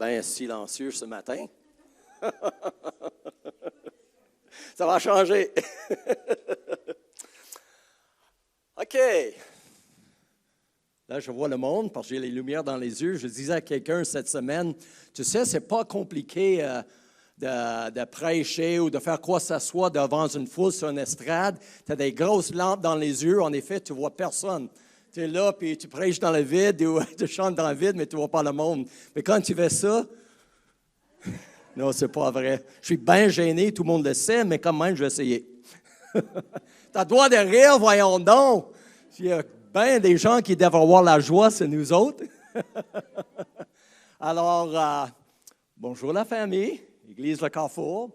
bien silencieux ce matin. Ça va changer. OK. Là, je vois le monde parce que j'ai les lumières dans les yeux. Je disais à quelqu'un cette semaine, tu sais, c'est pas compliqué de prêcher ou de faire quoi que ce soit devant une foule sur une estrade. Tu as des grosses lampes dans les yeux. En effet, tu ne vois personne. Tu es là, puis tu prêches dans le vide ou tu chantes dans le vide, mais tu ne vois pas le monde. Mais quand tu fais ça, non, c'est pas vrai. Je suis bien gêné, tout le monde le sait, mais quand même, je vais essayer. Tu as le droit de rire, voyons donc. Il y a bien des gens qui doivent avoir la joie, c'est nous autres. Alors, bonjour la famille, Église Le Carrefour,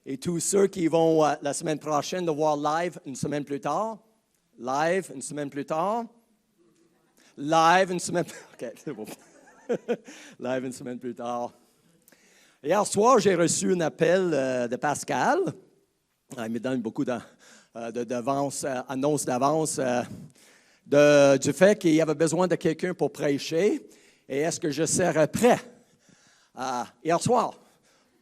et tous ceux qui vont la semaine prochaine le voir live une semaine plus tard. Live une semaine plus tard. Live une semaine plus tard. OK, c'est bon. Live une semaine plus tard. Hier soir, j'ai reçu un appel de Pascal. Il me donne beaucoup d'annonces d'avance du fait qu'il y avait besoin de quelqu'un pour prêcher. Et est-ce que je serais prêt? Hier soir,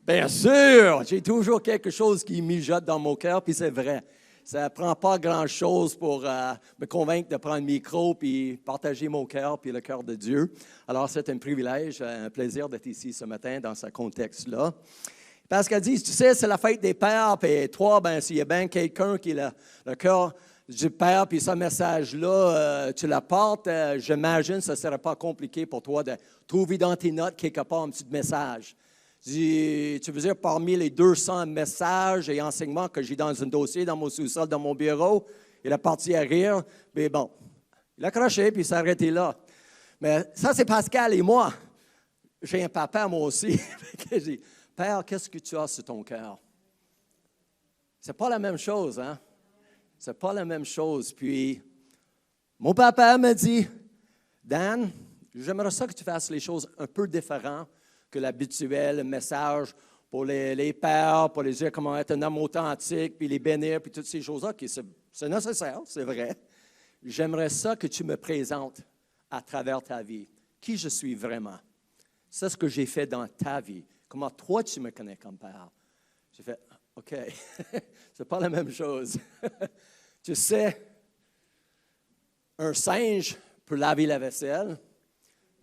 bien sûr, j'ai toujours quelque chose qui mijote dans mon cœur, puis c'est vrai. Ça ne prend pas grand-chose pour me convaincre de prendre le micro puis partager mon cœur puis le cœur de Dieu. Alors, c'est un privilège, un plaisir d'être ici ce matin dans ce contexte-là. Pascal dit, tu sais, c'est la fête des pères, puis toi, ben, s'il y a bien quelqu'un qui a le cœur du père, puis ce message-là, tu l'apportes, j'imagine que ce ne serait pas compliqué pour toi de trouver dans tes notes quelque part un petit message. Tu veux dire, parmi les 200 messages et enseignements que j'ai dans un dossier, dans mon sous-sol, dans mon bureau, il a parti à rire, mais bon, il a craché, puis il s'est arrêté là. Mais ça, c'est Pascal et moi. J'ai un papa, moi aussi. Je dis, Père, qu'est-ce que tu as sur ton cœur? C'est pas la même chose, hein? C'est pas la même chose. Puis, mon papa m'a dit, Dan, j'aimerais ça que tu fasses les choses un peu différentes que l'habituel message pour les pères, pour les dire comment être un homme authentique, puis les bénir, puis toutes ces choses-là, qui c'est nécessaire, c'est vrai. J'aimerais ça que tu me présentes à travers ta vie, qui je suis vraiment. C'est ce que j'ai fait dans ta vie. Comment toi, tu me connais comme père. J'ai fait, OK, c'est pas la même chose. Tu sais, un singe peut laver la vaisselle,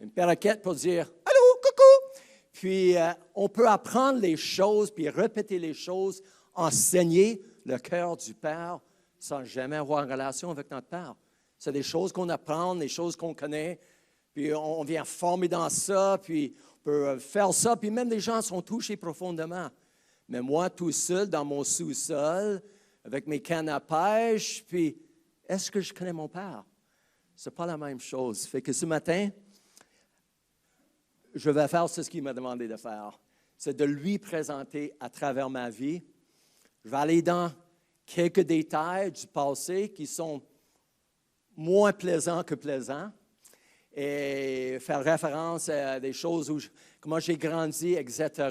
une perroquette pour dire « Allô, coucou ». Puis, on peut apprendre les choses, puis répéter les choses, enseigner le cœur du Père sans jamais avoir une relation avec notre Père. C'est des choses qu'on apprend, des choses qu'on connaît, puis on vient former dans ça, puis on peut faire ça, puis même les gens sont touchés profondément. Mais moi, tout seul, dans mon sous-sol, avec mes cannes à pêche, puis est-ce que je connais mon Père? Ce n'est pas la même chose. Fait que ce matin, je vais faire ce qu'il m'a demandé de faire. C'est de lui présenter à travers ma vie. Je vais aller dans quelques détails du passé qui sont moins plaisants que plaisants et faire référence à des choses comment j'ai grandi, etc.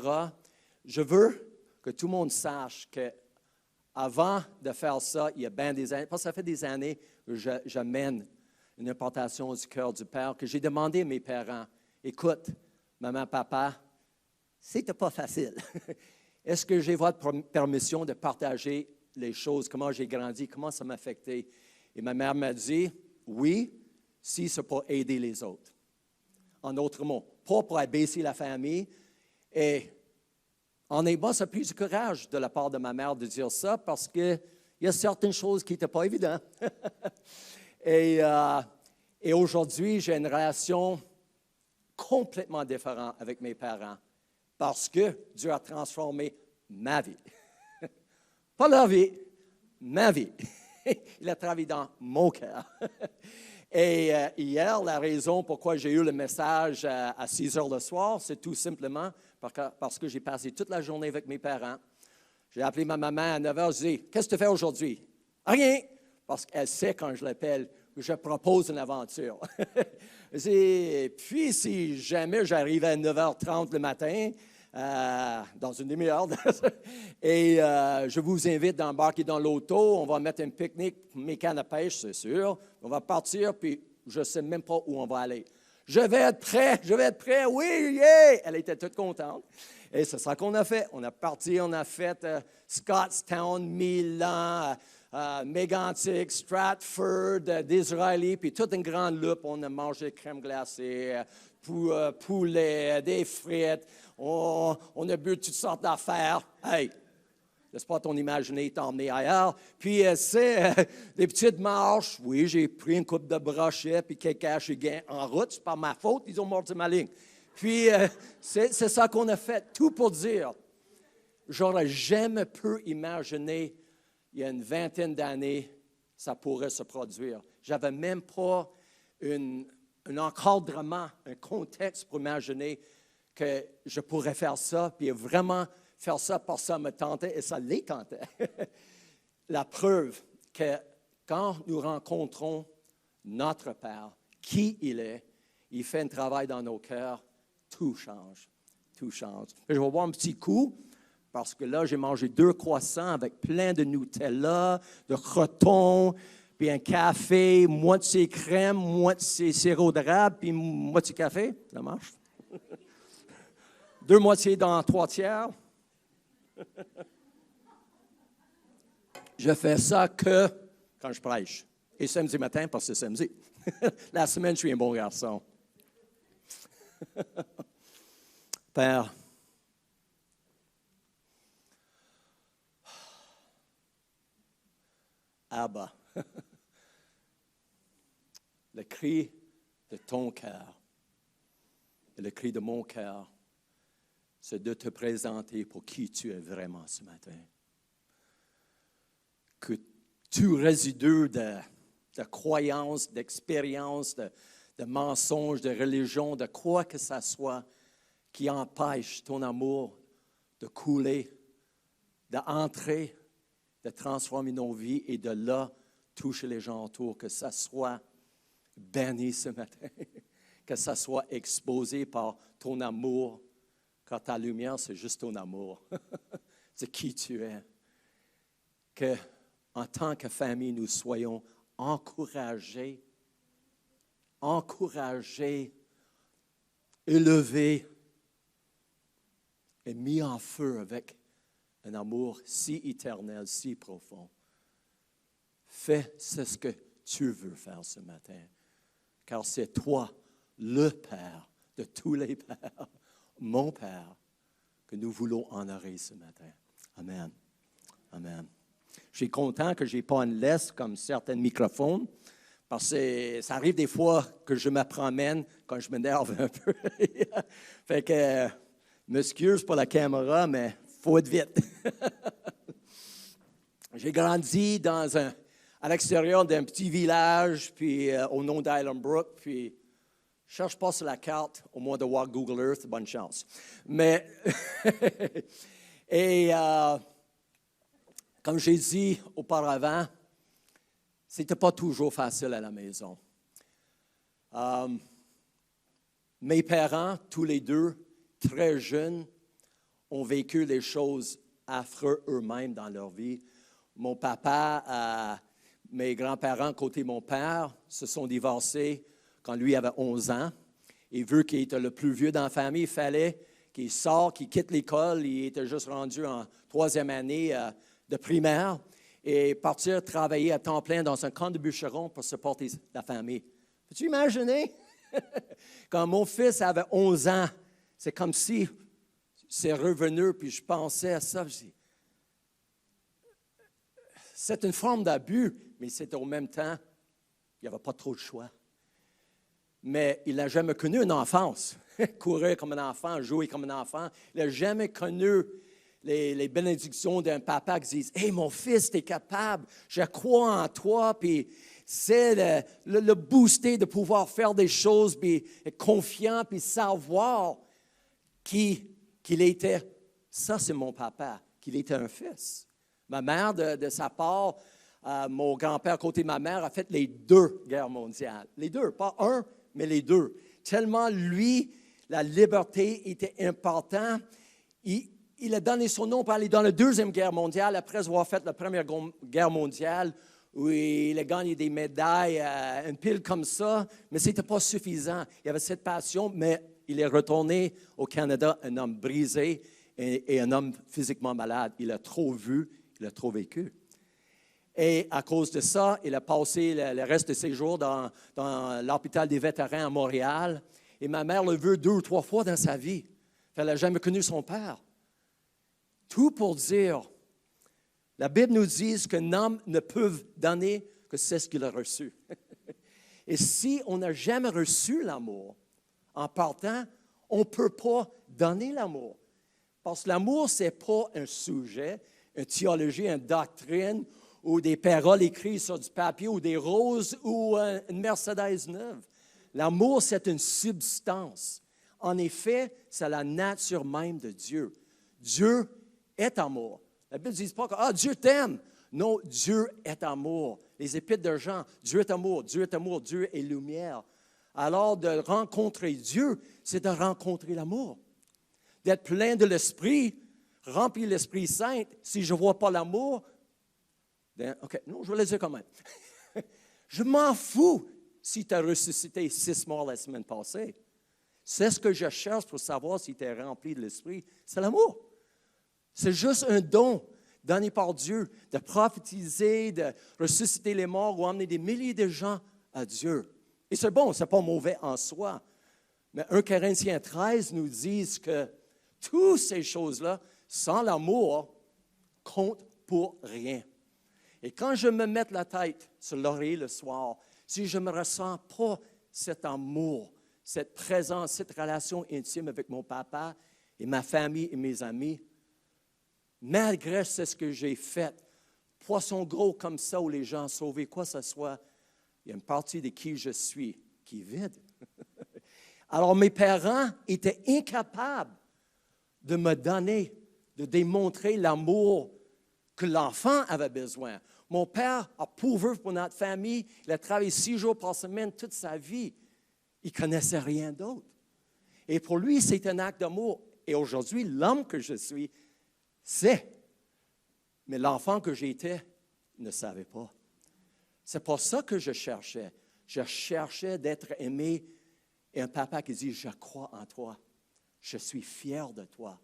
Je veux que tout le monde sache qu'avant de faire ça, il y a bien des années, parce que ça fait des années que j'amène une importation du cœur du Père, que j'ai demandé à mes parents, écoute, maman, papa, c'était pas facile. Est-ce que j'ai votre permission de partager les choses, comment j'ai grandi, comment ça m'a affecté? Et ma mère m'a dit, oui, si c'est pour aider les autres. En d'autres mots, pas pour abaisser la famille. Et honnêtement, ça a pris du courage de la part de ma mère de dire ça parce qu'il y a certaines choses qui n'étaient pas évidentes. Et aujourd'hui, j'ai une relation complètement différente avec mes parents parce que Dieu a transformé ma vie. Pas leur vie, ma vie. Il a travaillé dans mon cœur. Et hier, la raison pourquoi j'ai eu le message à 6 heures le soir, c'est tout simplement parce que j'ai passé toute la journée avec mes parents. J'ai appelé ma maman à 9 heures, je dis « Qu'est-ce que tu fais aujourd'hui? » « Rien! » Parce qu'elle sait quand je l'appelle que je propose une aventure. Puis, si jamais j'arrive à 9h30 le matin, dans une demi-heure, et je vous invite d'embarquer dans l'auto, on va mettre un pique-nique, mes cannes à pêche, c'est sûr. On va partir, puis je ne sais même pas où on va aller. je vais être prêt, oui, yeah! Elle était toute contente. Et c'est ça qu'on a fait. On a parti, on a fait Scottstown, Milan, Mégantic, Stratford, d'Israël, puis toute une grande loupe. On a mangé crème glacée, poulet, des frites. On a bu toutes sortes d'affaires. Hey! Laisse pas ton imaginer t'emmener ailleurs. Puis, c'est des petites marches. Oui, j'ai pris une coupe de brochet, puis quelqu'un a en route. C'est pas ma faute, ils ont mordu ma ligne. Puis, c'est ça qu'on a fait, tout pour dire. J'aurais jamais pu imaginer, il y a une vingtaine d'années, ça pourrait se produire. J'avais même pas un encadrement, un contexte pour imaginer que je pourrais faire ça, puis vraiment faire ça parce que ça me tentait et ça les tentait. La preuve que quand nous rencontrons notre Père, qui il est, il fait un travail dans nos cœurs, tout change. Tout change. Je vais boire un petit coup parce que là, j'ai mangé 2 croissants avec plein de Nutella, de croûtons, puis un café, moitié crème, moitié sirop d'érable, puis moitié café. Ça marche? 2 moitiés dans 3 tiers. Je fais ça que quand je prêche. Et samedi matin, parce que c'est samedi. La semaine, je suis un bon garçon. Père, Abba, le cri de ton cœur et le cri de mon cœur, c'est de te présenter pour qui tu es vraiment ce matin. Que tout résidu de croyances, d'expériences, de mensonges, de religion, de quoi que ce soit qui empêche ton amour de couler, d'entrer, de transformer nos vies et de là toucher les gens autour, que ça soit béni ce matin, que ça soit exposé par ton amour. Car ta lumière, c'est juste ton amour. C'est qui tu es. Que, en tant que famille, nous soyons encouragés, élevés et mis en feu avec un amour si éternel, si profond. Fais ce que tu veux faire ce matin. Car c'est toi, le Père de tous les pères, mon Père, que nous voulons honorer ce matin. Amen. Amen. Je suis content que je n'ai pas une laisse comme certains microphones, parce que ça arrive des fois que je me promène quand je m'énerve un peu. Fait que, m'excuse pour la caméra, mais il faut être vite. J'ai grandi à l'extérieur d'un petit village, puis au nom d'Island Brook, puis je ne cherche pas sur la carte, au moins de voir Google Earth, bonne chance. Mais, et comme j'ai dit auparavant, ce n'était pas toujours facile à la maison. Mes parents, tous les deux, très jeunes, ont vécu des choses affreuses eux-mêmes dans leur vie. Mon papa, mes grands-parents, côté mon père, se sont divorcés quand lui avait 11 ans. Et vu qu'il était le plus vieux dans la famille, il fallait qu'il sorte, qu'il quitte l'école. Il était juste rendu en 3e année de primaire et partir travailler à temps plein dans un camp de bûcherons pour supporter la famille. Peux-tu imaginer? Quand mon fils avait 11 ans, c'est comme si c'est revenu, puis je pensais à ça. Je dis, c'est une forme d'abus, mais c'est au même temps, il n'y avait pas trop de choix. Mais il n'a jamais connu une enfance. Courir comme un enfant, jouer comme un enfant. Il n'a jamais connu les bénédictions d'un papa qui dit « Hey, mon fils, tu es capable, je crois en toi. » Puis c'est le booster de pouvoir faire des choses, puis être confiant, puis savoir qu'il était. Ça, c'est mon papa, qu'il était un fils. Ma mère, de sa part, mon grand-père, côté de ma mère, a fait les 2 guerres mondiales. Les 2, pas un, mais les 2. Tellement, lui, la liberté était importante. Il a donné son nom pour aller dans la 2e guerre mondiale, après avoir fait la 1re guerre mondiale, où il a gagné des médailles, une pile comme ça, mais ce n'était pas suffisant. Il avait cette passion, mais il est retourné au Canada, un homme brisé et un homme physiquement malade. Il a trop vu, il a trop vécu. Et à cause de ça, il a passé le reste de ses jours dans l'hôpital des vétérans à Montréal. Et ma mère l'a vu 2 ou 3 fois dans sa vie. Elle n'a jamais connu son père. Tout pour dire, la Bible nous dit qu'un homme ne peut donner que c'est ce qu'il a reçu. Et si on n'a jamais reçu l'amour, en partant, on ne peut pas donner l'amour. Parce que l'amour, ce n'est pas un sujet, une théologie, une doctrine, ou des paroles écrites sur du papier, ou des roses, ou une Mercedes neuve. L'amour, c'est une substance. En effet, c'est la nature même de Dieu. Dieu est amour. La Bible ne dit pas que « Ah, Dieu t'aime ». Non, Dieu est amour. Les épîtres de Jean, Dieu est amour, Dieu est amour, Dieu est lumière. Alors, de rencontrer Dieu, c'est de rencontrer l'amour. D'être plein de l'Esprit, rempli de l'Esprit Saint. Si je ne vois pas l'amour, bien, OK, non, je vais le dire quand même. Je m'en fous si tu as ressuscité 6 morts la semaine passée. C'est ce que je cherche pour savoir si tu es rempli de l'Esprit. C'est l'amour. C'est juste un don donné par Dieu de prophétiser, de ressusciter les morts ou emmener des milliers de gens à Dieu. Et c'est bon, ce n'est pas mauvais en soi. Mais 1 Corinthiens 13 nous dit que toutes ces choses-là, sans l'amour, comptent pour rien. Et quand je me mets la tête sur l'oreiller le soir, si je ne me ressens pas cet amour, cette présence, cette relation intime avec mon papa et ma famille et mes amis, malgré ce que j'ai fait, poisson gros comme ça où les gens ont sauvé, quoi que ce soit, il y a une partie de qui je suis qui est vide. Alors mes parents étaient incapables de me donner, de démontrer l'amour que l'enfant avait besoin. Mon père a pourvu pour notre famille. Il a travaillé 6 jours par semaine toute sa vie. Il ne connaissait rien d'autre. Et pour lui, c'est un acte d'amour. Et aujourd'hui, l'homme que je suis sait. Mais l'enfant que j'étais ne savait pas. C'est pas ça que je cherchais. Je cherchais d'être aimé. Et un papa qui dit, « Je crois en toi. Je suis fier de toi. »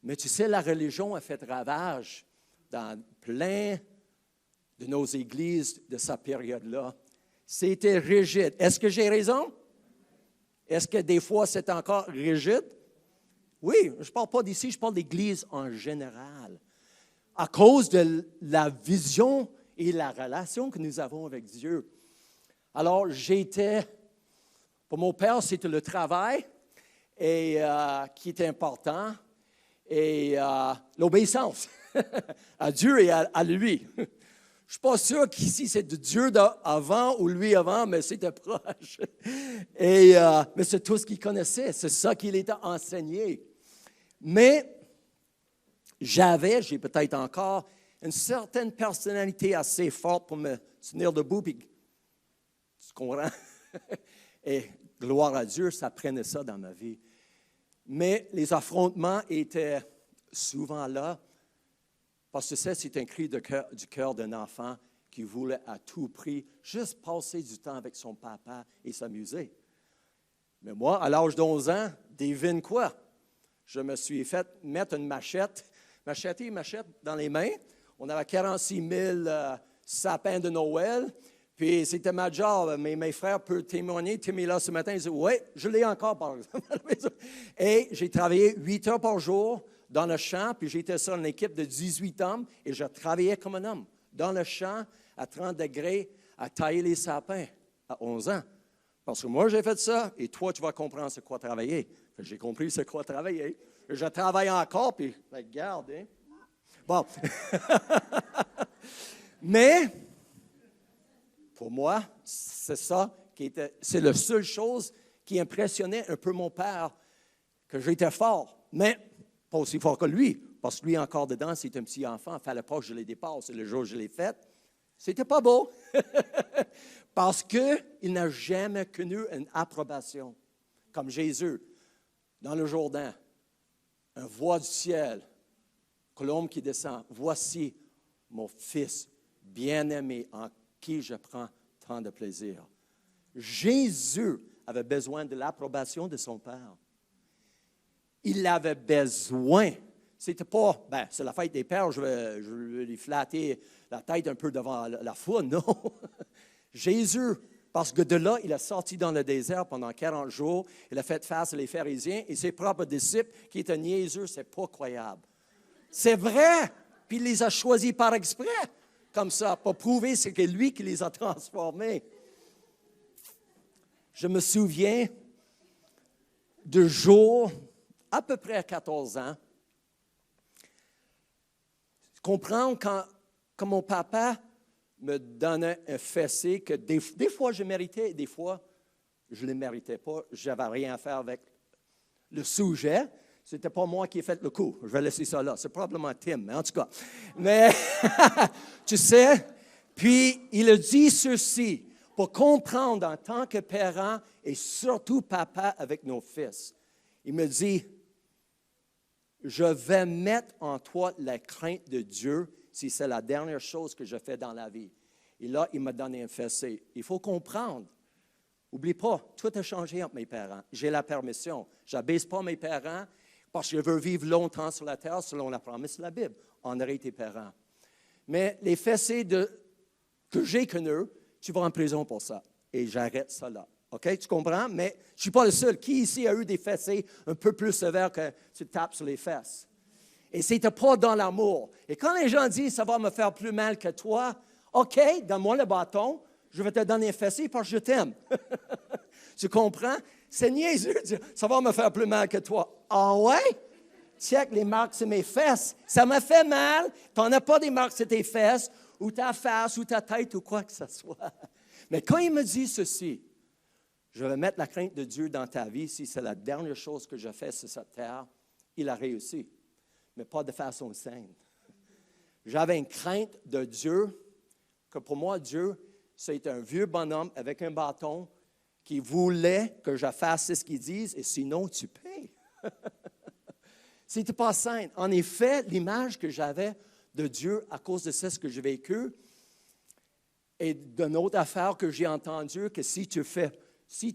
Mais tu sais, la religion a fait ravage dans plein de nos églises de cette période-là. C'était rigide. Est-ce que j'ai raison? Est-ce que des fois, c'est encore rigide? Oui, je ne parle pas d'ici, je parle d'Église en général. À cause de la vision et la relation que nous avons avec Dieu. Alors, pour mon père, c'était le travail qui était important et l'obéissance à Dieu et à lui. Je ne suis pas sûr qu'ici, c'est de Dieu avant ou lui avant, mais c'était proche. Mais c'est tout ce qu'il connaissait, c'est ça qu'il était enseigné. Mais j'ai peut-être encore une certaine personnalité assez forte pour me tenir debout, puis tu comprends? Et gloire à Dieu, ça prenait ça dans ma vie. Mais les affrontements étaient souvent là, parce que c'est un cri du cœur d'un enfant qui voulait à tout prix juste passer du temps avec son papa et s'amuser. Mais moi, à l'âge d'11 ans, devine quoi? Je me suis fait mettre une machette dans les mains. On avait 46 000 sapins de Noël. Puis c'était ma job. Mes frères peuvent témoigner. Tim est là ce matin. Il dit, oui, je l'ai encore, par exemple. Et j'ai travaillé 8 heures par jour dans le champ. Puis j'étais sur une équipe de 18 hommes. Et je travaillais comme un homme. Dans le champ, à 30 degrés, à tailler les sapins à 11 ans. Parce que moi, j'ai fait ça. Et toi, tu vas comprendre c'est quoi travailler. J'ai compris c'est quoi travailler. Je travaille encore. Puis, regarde, hein. Bon. Mais, pour moi, c'est la seule chose qui impressionnait un peu mon père, que j'étais fort, mais pas aussi fort que lui, parce que lui, encore dedans, c'est un petit enfant, il ne fallait pas que je le dépasse. Et le jour où je l'ai fait, c'était pas beau, parce qu'il n'a jamais connu une approbation, comme Jésus, dans le Jourdain, une voix du ciel, colombe qui descend, voici mon fils bien-aimé en qui je prends tant de plaisir. Jésus avait besoin de l'approbation de son Père. Il avait besoin. C'était pas, c'est la fête des pères, je vais lui flatter la tête un peu devant la foule, non. Jésus, parce que de là, il est sorti dans le désert pendant 40 jours, il a fait face aux pharisiens et ses propres disciples qui étaient niaiseux, c'est pas croyable. C'est vrai, puis il les a choisis par exprès, comme ça, pour prouver que c'est lui qui les a transformés. Je me souviens de jours, à peu près à 14 ans, comprendre quand mon papa me donnait un fessé que des fois je méritais et des fois je ne le méritais pas. Je n'avais rien à faire avec le sujet. Ce n'était pas moi qui ai fait le coup. Je vais laisser ça là. C'est probablement Tim, mais en tout cas. Mais, tu sais, puis il a dit ceci, pour comprendre en tant que parent et surtout papa avec nos fils. Il me dit, je vais mettre en toi la crainte de Dieu si c'est la dernière chose que je fais dans la vie. Et là, il m'a donné un fessé. Il faut comprendre. N'oublie pas, tout a changé entre mes parents. J'ai la permission. Je n'abaisse pas mes parents parce que je veux vivre longtemps sur la terre selon la promesse de la Bible. Honorer tes parents. Mais les fessés que j'ai connus, tu vas en prison pour ça. Et j'arrête ça là. OK? Tu comprends? Mais je ne suis pas le seul. Qui ici a eu des fessés un peu plus sévères que tu tapes sur les fesses? Et ce n'était pas dans l'amour. Et quand les gens disent « ça va me faire plus mal que toi », OK, donne-moi le bâton, je vais te donner un fessé parce que je t'aime. Tu comprends? C'est niaiseux de dire « ça va me faire plus mal que toi ». Ah ouais? Check les marques sur mes fesses. Ça m'a fait mal. Tu n'en as pas des marques sur tes fesses, ou ta face, ou ta tête, ou quoi que ce soit. Mais quand il me dit ceci, je vais mettre la crainte de Dieu dans ta vie si c'est la dernière chose que je fais sur cette terre, il a réussi, mais pas de façon saine. J'avais une crainte de Dieu, que pour moi, Dieu, c'est un vieux bonhomme avec un bâton qui voulait que je fasse ce qu'il dit, et sinon, tu payes. C'était pas sain. En effet, l'image que j'avais de Dieu à cause de ce que j'ai vécu et d'une autre affaire que j'ai entendue, que si tu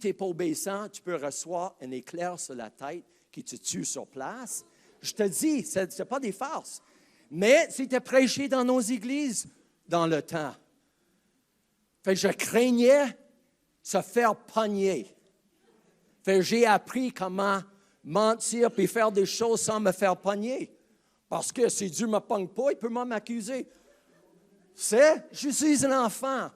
n'es pas obéissant, tu peux recevoir un éclair sur la tête qui te tue sur place. Je te dis, ce n'est pas des farces. Mais c'était prêché dans nos églises dans le temps. Fait que je craignais se faire pogner. Fait que j'ai appris comment mentir puis faire des choses sans me faire pogner. Parce que si Dieu ne me pogne pas, il peut m'accuser. Je suis un enfant.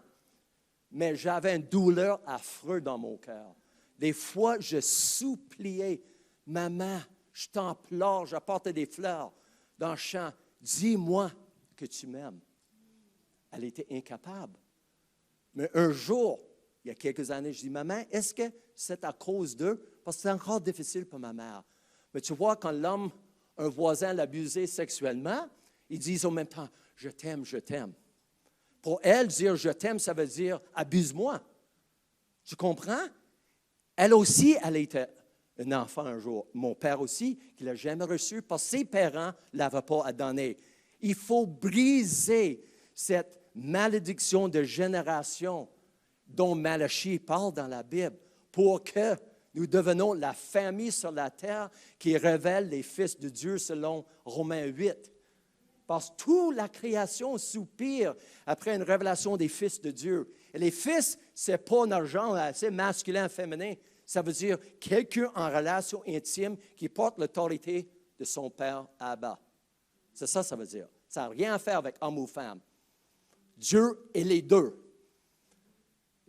Mais j'avais une douleur affreuse dans mon cœur. Des fois, je suppliais, « Maman, je t'implore, j'apportais des fleurs dans le champ. Dis-moi que tu m'aimes. » Elle était incapable. Mais un jour, il y a quelques années, je dis, « Maman, est-ce que c'est à cause d'eux? » Parce que c'est encore difficile pour ma mère. Mais tu vois, quand un voisin l'abusait sexuellement, ils disent en même temps, « Je t'aime, je t'aime. » Pour elle, dire « je t'aime », ça veut dire « abuse-moi ». Tu comprends? Elle aussi, elle était un enfant un jour. Mon père aussi, qui ne l'a jamais reçu parce que ses parents ne l'avaient pas à donner. Il faut briser cette malédiction de génération dont Malachie parle dans la Bible pour que nous devenons la famille sur la terre qui révèle les fils de Dieu selon Romains 8. Parce que toute la création soupire après une révélation des fils de Dieu. Et les fils, ce n'est pas un genre assez masculin, féminin. Ça veut dire quelqu'un en relation intime qui porte l'autorité de son père Abba. C'est ça, ça veut dire. Ça n'a rien à faire avec homme ou femme. Dieu est les deux.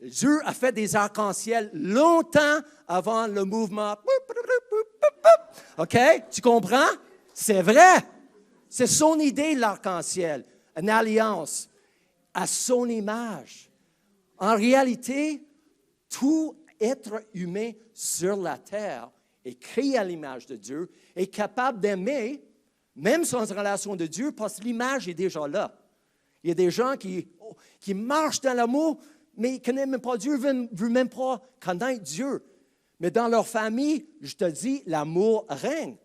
Dieu a fait des arcs-en-ciel longtemps avant le mouvement. OK? Tu comprends? C'est vrai. C'est son idée, l'arc-en-ciel. Une alliance à son image. En réalité, tout être humain sur la terre est créé à l'image de Dieu, est capable d'aimer, même sans relation de Dieu, parce que l'image est déjà là. Il y a des gens qui marchent dans l'amour, mais qui n'aiment même pas Dieu, ne veulent même pas connaître Dieu. Mais dans leur famille, je te dis, l'amour règne.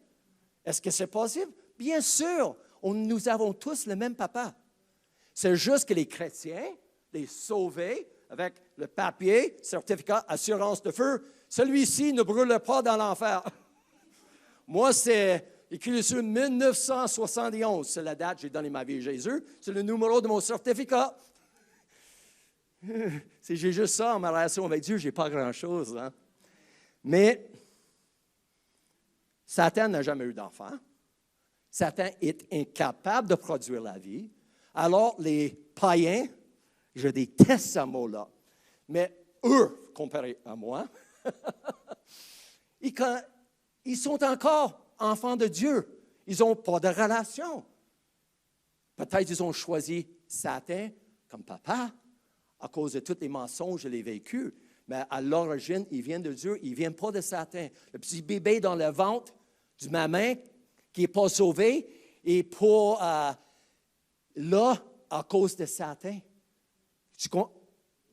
Est-ce que c'est possible? Bien sûr, nous avons tous le même papa. C'est juste que les chrétiens, les sauvés, avec le papier, certificat, assurance de feu, celui-ci ne brûle pas dans l'enfer. Moi, c'est écrit sur 1971. C'est la date, j'ai donné ma vie à Jésus. C'est le numéro de mon certificat. Si j'ai juste ça en ma relation avec Dieu, je n'ai pas grand-chose. Hein? Mais Satan n'a jamais eu d'enfant. Satan est incapable de produire la vie. Alors, les païens, je déteste ce mot-là, mais eux, comparé à moi, ils sont encore enfants de Dieu. Ils n'ont pas de relation. Peut-être ils ont choisi Satan comme papa à cause de tous les mensonges et les vécus. Mais à l'origine, ils viennent de Dieu, ils ne viennent pas de Satan. Le petit bébé dans le ventre du maman qui n'est pas sauvé et pas là à cause de Satan. Tout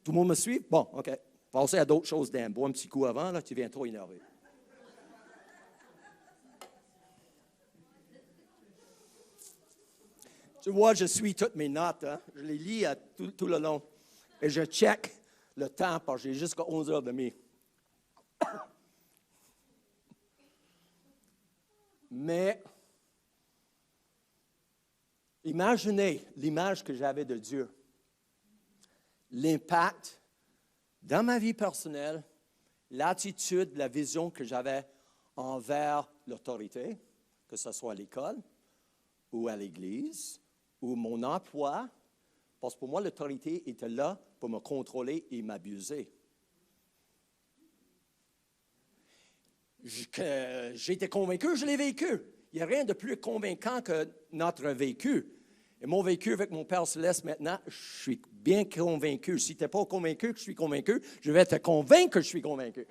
le monde me suit? Bon, OK. Passez à d'autres choses, Dan. Bois un petit coup avant, là, tu viens trop énervé. Tu vois, je suis toutes mes notes. Hein? Je les lis tout le long. Et je check le temps parce que j'ai jusqu'à 11h30. Mais imaginez l'image que j'avais de Dieu. L'impact dans ma vie personnelle, l'attitude, la vision que j'avais envers l'autorité, que ce soit à l'école ou à l'église, ou mon emploi, parce que pour moi, l'autorité était là pour me contrôler et m'abuser. J'étais convaincu, je l'ai vécu. Il n'y a rien de plus convaincant que notre vécu. Et mon vécu avec mon Père Céleste maintenant, je suis bien convaincu. Si tu n'es pas convaincu que je suis convaincu, je vais te convaincre que je suis convaincu.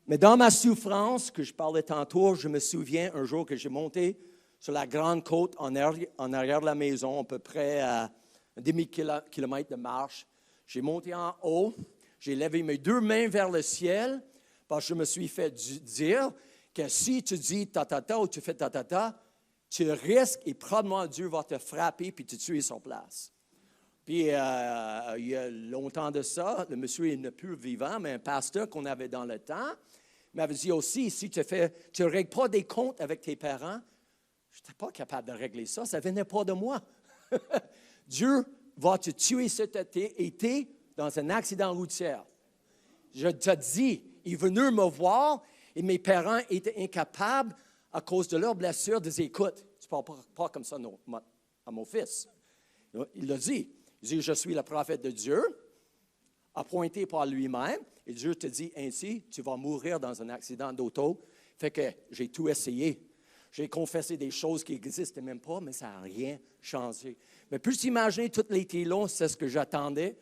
Mais dans ma souffrance, que je parlais tantôt, je me souviens un jour que j'ai monté sur la grande côte en arrière de la maison, à peu près à un demi-kilomètre de marche. J'ai monté en haut, j'ai levé mes deux mains vers le ciel, parce que je me suis fait dire que si tu dis ta-ta-ta ou tu fais ta-ta-ta, tu risques et probablement Dieu va te frapper puis te tuer sur place. Puis, il y a longtemps de ça, le monsieur n'est plus vivant, mais un pasteur qu'on avait dans le temps m'avait dit aussi, si tu ne règles pas des comptes avec tes parents, je n'étais pas capable de régler ça, ça ne venait pas de moi. Dieu va te tuer cet été dans un accident routier. Je te dis, il est venu me voir et mes parents étaient incapables, à cause de leur blessure, de dire, écoute, tu ne parles pas comme ça à mon fils. Il l'a dit. Il dit, je suis le prophète de Dieu, appointé par lui-même, et Dieu te dit ainsi, tu vas mourir dans un accident d'auto. Fait que j'ai tout essayé. J'ai confessé des choses qui n'existaient même pas, mais ça n'a rien changé. Mais peux-tu imaginer tous l'été long, c'est ce que j'attendais?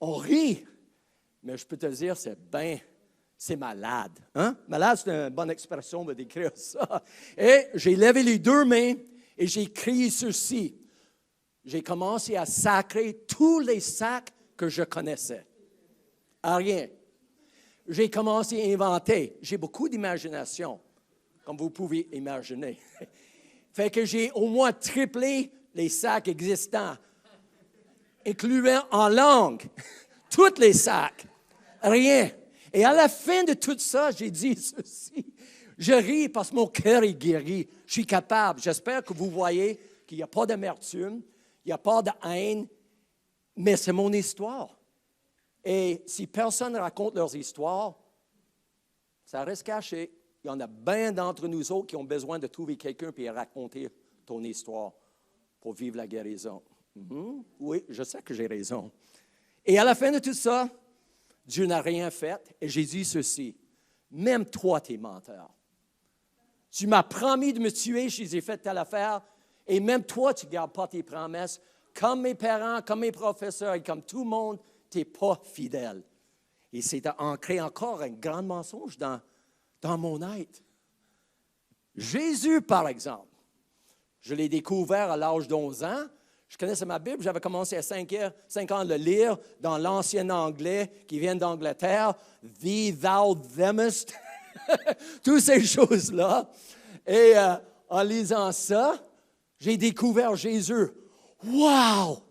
On rit, mais je peux te dire, c'est malade. Hein? Malade, c'est une bonne expression de décrire ça. Et j'ai levé les deux mains et j'ai crié ceci. J'ai commencé à sacrer tous les sacs que je connaissais. À rien. J'ai commencé à inventer. J'ai beaucoup d'imagination, comme vous pouvez imaginer. Fait que j'ai au moins triplé les sacs existants, incluant en langue, tous les sacs. Rien. Et à la fin de tout ça, j'ai dit ceci. Je ris parce que mon cœur est guéri. Je suis capable. J'espère que vous voyez qu'il n'y a pas d'amertume, il n'y a pas de haine, mais c'est mon histoire. Et si personne ne raconte leurs histoires, ça reste caché. Il y en a bien d'entre nous autres qui ont besoin de trouver quelqu'un et raconter ton histoire pour vivre la guérison. Oui, je sais que j'ai raison. Et à la fin de tout ça, Dieu n'a rien fait et j'ai dit ceci. Même toi, tu es menteur. Tu m'as promis de me tuer, je les ai fait telle affaire, et même toi, tu ne gardes pas tes promesses. Comme mes parents, comme mes professeurs et comme tout le monde, tu n'es pas fidèle. Et c'est ancré encore un grand mensonge dans mon être. Jésus, par exemple, je l'ai découvert à l'âge d'11 ans. Je connaissais ma Bible, j'avais commencé à 5 ans à le lire dans l'ancien anglais qui vient d'Angleterre, Thee, Thou, Themest, toutes ces choses-là. Et en lisant ça, j'ai découvert Jésus. Wow!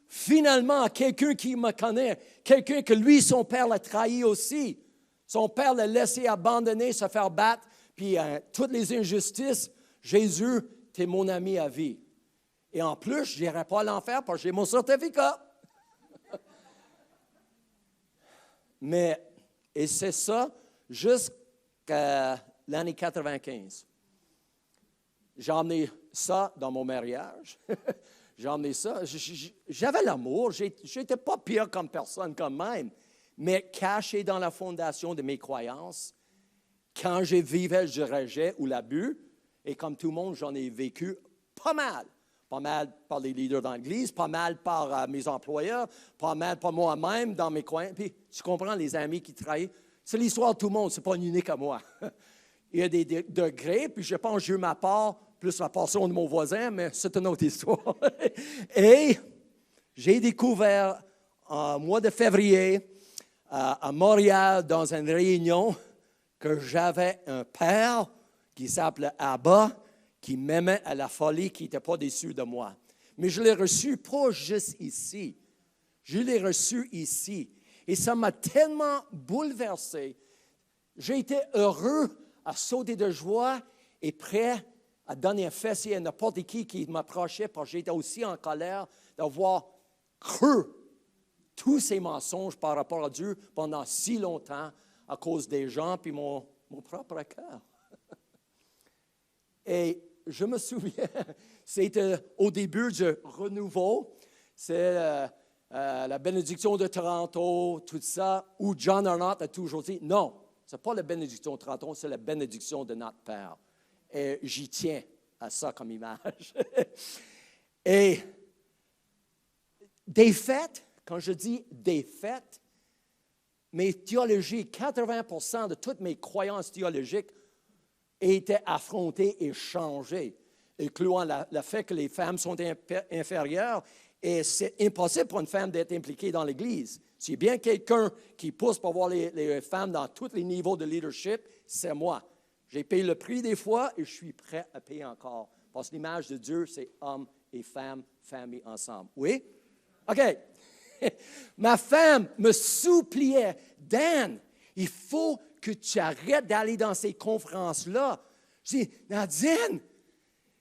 Finalement, quelqu'un qui me connaît, quelqu'un que lui, son père l'a trahi aussi. Son père l'a laissé abandonner, se faire battre, puis toutes les injustices. Jésus, tu es mon ami à vie. Et en plus, je n'irai pas à l'enfer parce que j'ai mon certificat. Mais, et c'est ça jusqu'à l'année 95. J'ai emmené ça dans mon mariage. J'ai emmené ça. J'avais l'amour. Je n'étais pas pire comme personne quand même. Mais caché dans la fondation de mes croyances, quand je vivais le rejet ou l'abus, et comme tout le monde, j'en ai vécu pas mal. Pas mal par les leaders dans l'Église, pas mal par mes employeurs, pas mal par moi-même dans mes coins. Puis, tu comprends, les amis qui trahissent, c'est l'histoire de tout le monde, ce n'est pas unique à moi. Il y a des degrés, puis je pense que j'ai eu ma part, plus la portion de mon voisin, mais c'est une autre histoire. Et j'ai découvert en mois de février, à Montréal, dans une réunion, que j'avais un père qui s'appelait Abba, qui m'aimait à la folie, qui n'était pas déçu de moi. Mais je l'ai reçu pas juste ici. Je l'ai reçu ici. Et ça m'a tellement bouleversé. J'ai été heureux à sauter de joie et prêt à donner un fessier à n'importe qui m'approchait, parce que j'étais aussi en colère d'avoir cru tous ces mensonges par rapport à Dieu pendant si longtemps à cause des gens puis mon propre cœur. Et je me souviens, c'était au début du renouveau, c'est la bénédiction de Toronto, tout ça, où John Arnott a toujours dit, non, ce n'est pas la bénédiction de Toronto, c'est la bénédiction de notre Père. Et j'y tiens à ça comme image. Et des fêtes, quand je dis des fêtes, mes théologies, 80% de toutes mes croyances théologiques étaient affrontées et changées, incluant le fait que les femmes sont inférieures et c'est impossible pour une femme d'être impliquée dans l'Église. S'il y a bien quelqu'un qui pousse pour voir les femmes dans tous les niveaux de leadership, c'est moi. J'ai payé le prix des fois et je suis prêt à payer encore. Parce que l'image de Dieu, c'est homme et femme, famille ensemble. Oui? OK. Ma femme me suppliait, Dan, il faut que tu arrêtes d'aller dans ces conférences-là. Je dis, Nadine,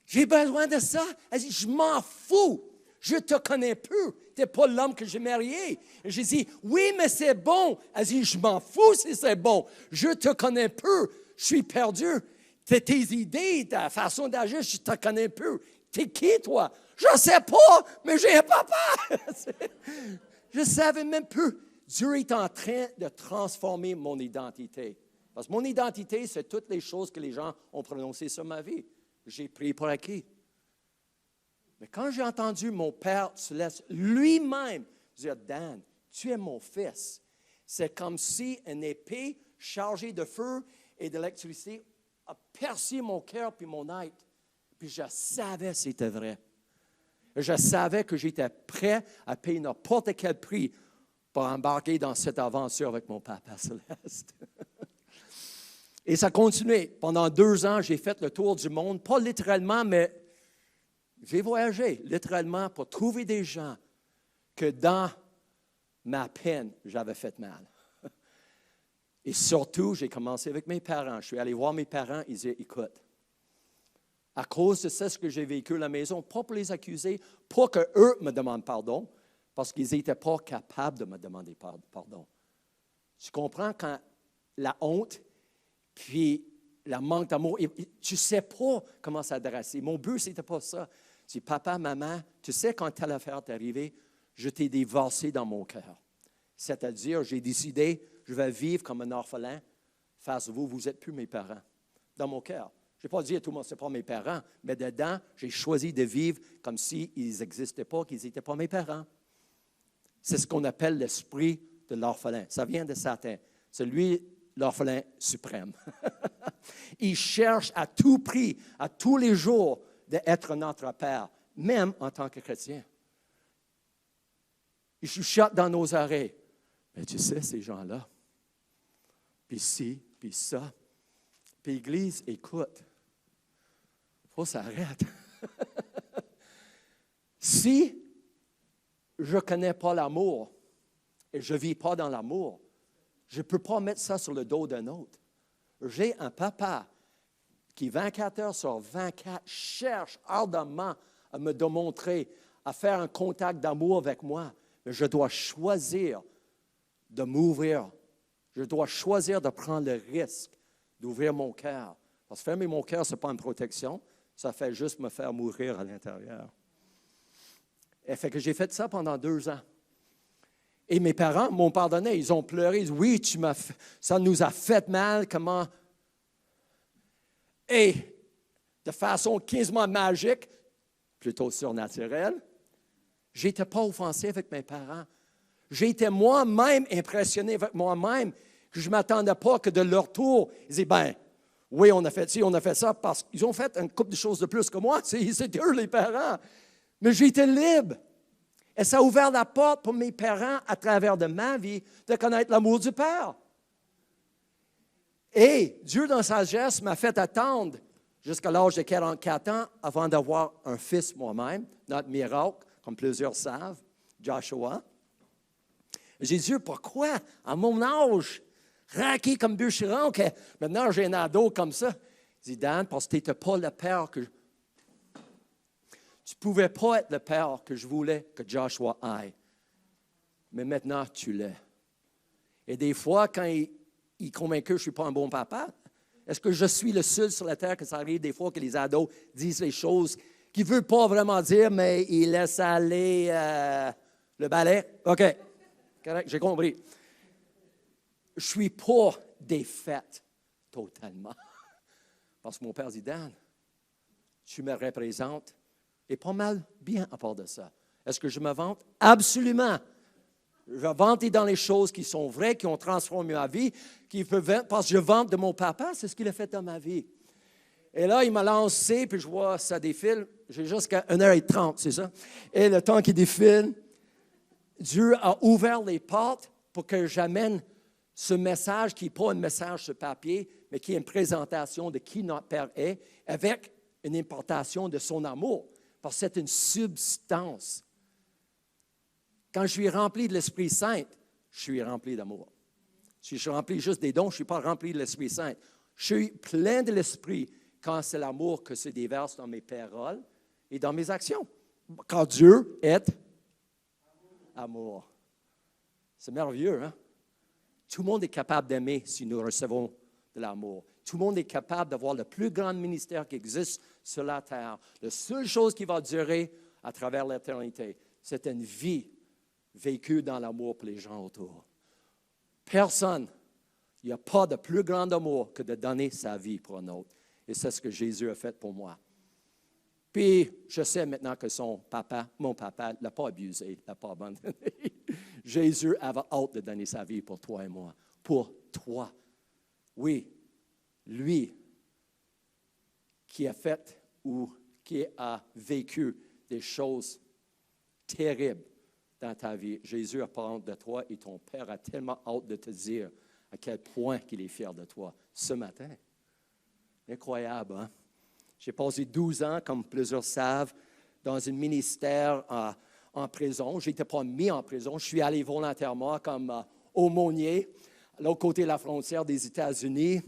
j'ai besoin de ça. Elle dit, je m'en fous. Je te connais peu. Tu n'es pas l'homme que j'ai marié. Et j'ai dit, oui, mais c'est bon. Elle dit, je m'en fous si c'est bon. Je te connais peu. Je suis perdu. Tes idées, ta façon d'agir, je te connais peu. T'es qui, toi? Je ne sais pas, mais j'ai un papa. Je ne savais même plus. Dieu est en train de transformer mon identité. Parce que mon identité, c'est toutes les choses que les gens ont prononcées sur ma vie. J'ai pris pour acquis. Mais quand j'ai entendu mon Père céleste lui-même dire, Dan, tu es mon fils, c'est comme si une épée chargée de feu et d'électricité a percé mon cœur puis mon être. Puis je savais que c'était vrai. Je savais que j'étais prêt à payer n'importe quel prix pour embarquer dans cette aventure avec mon Papa céleste. Et ça a continué. Pendant 2 ans, j'ai fait le tour du monde, pas littéralement, mais j'ai voyagé littéralement pour trouver des gens que dans ma peine, j'avais fait mal. Et surtout, j'ai commencé avec mes parents. Je suis allé voir mes parents, ils disaient, écoute, à cause de ça, ce que j'ai vécu à la maison, pas pour les accuser, pas qu'eux me demandent pardon, parce qu'ils n'étaient pas capables de me demander pardon. Tu comprends quand la honte, puis le manque d'amour, tu ne sais pas comment s'adresser. Mon but, ce n'était pas ça. C'est papa, maman, tu sais quand telle affaire est arrivée, je t'ai divorcé dans mon cœur. C'est-à-dire, j'ai décidé, je vais vivre comme un orphelin face à vous, vous n'êtes plus mes parents. Dans mon cœur. Je n'ai pas dit à tout le monde, ce n'est pas mes parents, mais dedans, j'ai choisi de vivre comme s'ils n'existaient pas, qu'ils n'étaient pas mes parents. C'est ce qu'on appelle l'esprit de l'orphelin. Ça vient de Satan. C'est lui, l'orphelin suprême. Il cherche à tout prix, à tous les jours, d'être notre Père, même en tant que chrétien. Il chuchote dans nos oreilles. Mais tu sais, ces gens-là, puis ci, puis ça, puis l'Église, écoute, il faut s'arrêter. Si je ne connais pas l'amour et je ne vis pas dans l'amour, je ne peux pas mettre ça sur le dos d'un autre. J'ai un papa qui, 24 heures sur 24, cherche ardemment à me démontrer, à faire un contact d'amour avec moi. Mais je dois choisir de m'ouvrir. Je dois choisir de prendre le risque d'ouvrir mon cœur. Parce que fermer mon cœur, ce n'est pas une protection. Ça fait juste me faire mourir à l'intérieur. Et fait que j'ai fait ça pendant 2 ans. Et mes parents m'ont pardonné. Ils ont pleuré. Ils ont dit, oui, ça nous a fait mal. Comment? Et de façon quasiment magique, plutôt surnaturelle, je n'étais pas offensé avec mes parents. J'étais moi-même impressionné avec moi-même que je ne m'attendais pas que de leur tour, ils disaient, ben, oui, on a fait ci, on a fait ça, parce qu'ils ont fait une couple de choses de plus que moi. C'était eux les parents. Mais j'étais libre. Et ça a ouvert la porte pour mes parents, à travers de ma vie, de connaître l'amour du Père. Et Dieu, dans sa sagesse, m'a fait attendre jusqu'à l'âge de 44 ans avant d'avoir un fils moi-même, notre miracle, comme plusieurs savent, Joshua. J'ai dit, Dieu, pourquoi, à mon âge, raqué comme bûcheron, que maintenant j'ai un ado comme ça? Il dit, Dan, parce que tu n'étais pas le père que... Tu ne pouvais pas être le père que je voulais que Joshua aille. Mais maintenant, tu l'es. Et des fois, quand il est convaincu que je ne suis pas un bon papa, est-ce que je suis le seul sur la terre que ça arrive des fois que les ados disent les choses qu'ils ne veulent pas vraiment dire, mais ils laissent aller le balai? OK, correct, j'ai compris. Je ne suis pas défaite totalement. Parce que mon père dit, Dan, tu me représentes et pas mal bien à part de ça. Est-ce que je me vante? Absolument. Je vais vanter dans les choses qui sont vraies, qui ont transformé ma vie, parce que je vante de mon papa, c'est ce qu'il a fait dans ma vie. Et là, il m'a lancé, puis je vois ça défile. J'ai jusqu'à 1h30, c'est ça? Et le temps qui défile, Dieu a ouvert les portes pour que j'amène ce message qui n'est pas un message sur papier, mais qui est une présentation de qui notre Père est, avec une importation de son amour. Parce que c'est une substance. Quand je suis rempli de l'Esprit Saint, je suis rempli d'amour. Si je suis rempli juste des dons, je ne suis pas rempli de l'Esprit Saint. Je suis plein de l'Esprit quand c'est l'amour que se déverse dans mes paroles et dans mes actions. Quand Dieu est amour. C'est merveilleux, hein? Tout le monde est capable d'aimer si nous recevons de l'amour. Tout le monde est capable d'avoir le plus grand ministère qui existe sur la terre. La seule chose qui va durer à travers l'éternité, c'est une vie vécue dans l'amour pour les gens autour. Personne, il n'y a pas de plus grand amour que de donner sa vie pour un autre. Et c'est ce que Jésus a fait pour moi. Puis, je sais maintenant que mon papa, ne l'a pas abusé, ne l'a pas abandonné. Jésus avait hâte de donner sa vie pour toi et moi. Pour toi. Oui, lui qui a fait ou qui a vécu des choses terribles dans ta vie. Jésus a pas honte de toi et ton Père a tellement hâte de te dire à quel point il est fier de toi ce matin. Incroyable, hein? J'ai passé 12 ans, comme plusieurs savent, dans un ministère en prison. Je n'étais pas mis en prison. Je suis allé volontairement comme aumônier à l'autre côté de la frontière des États-Unis,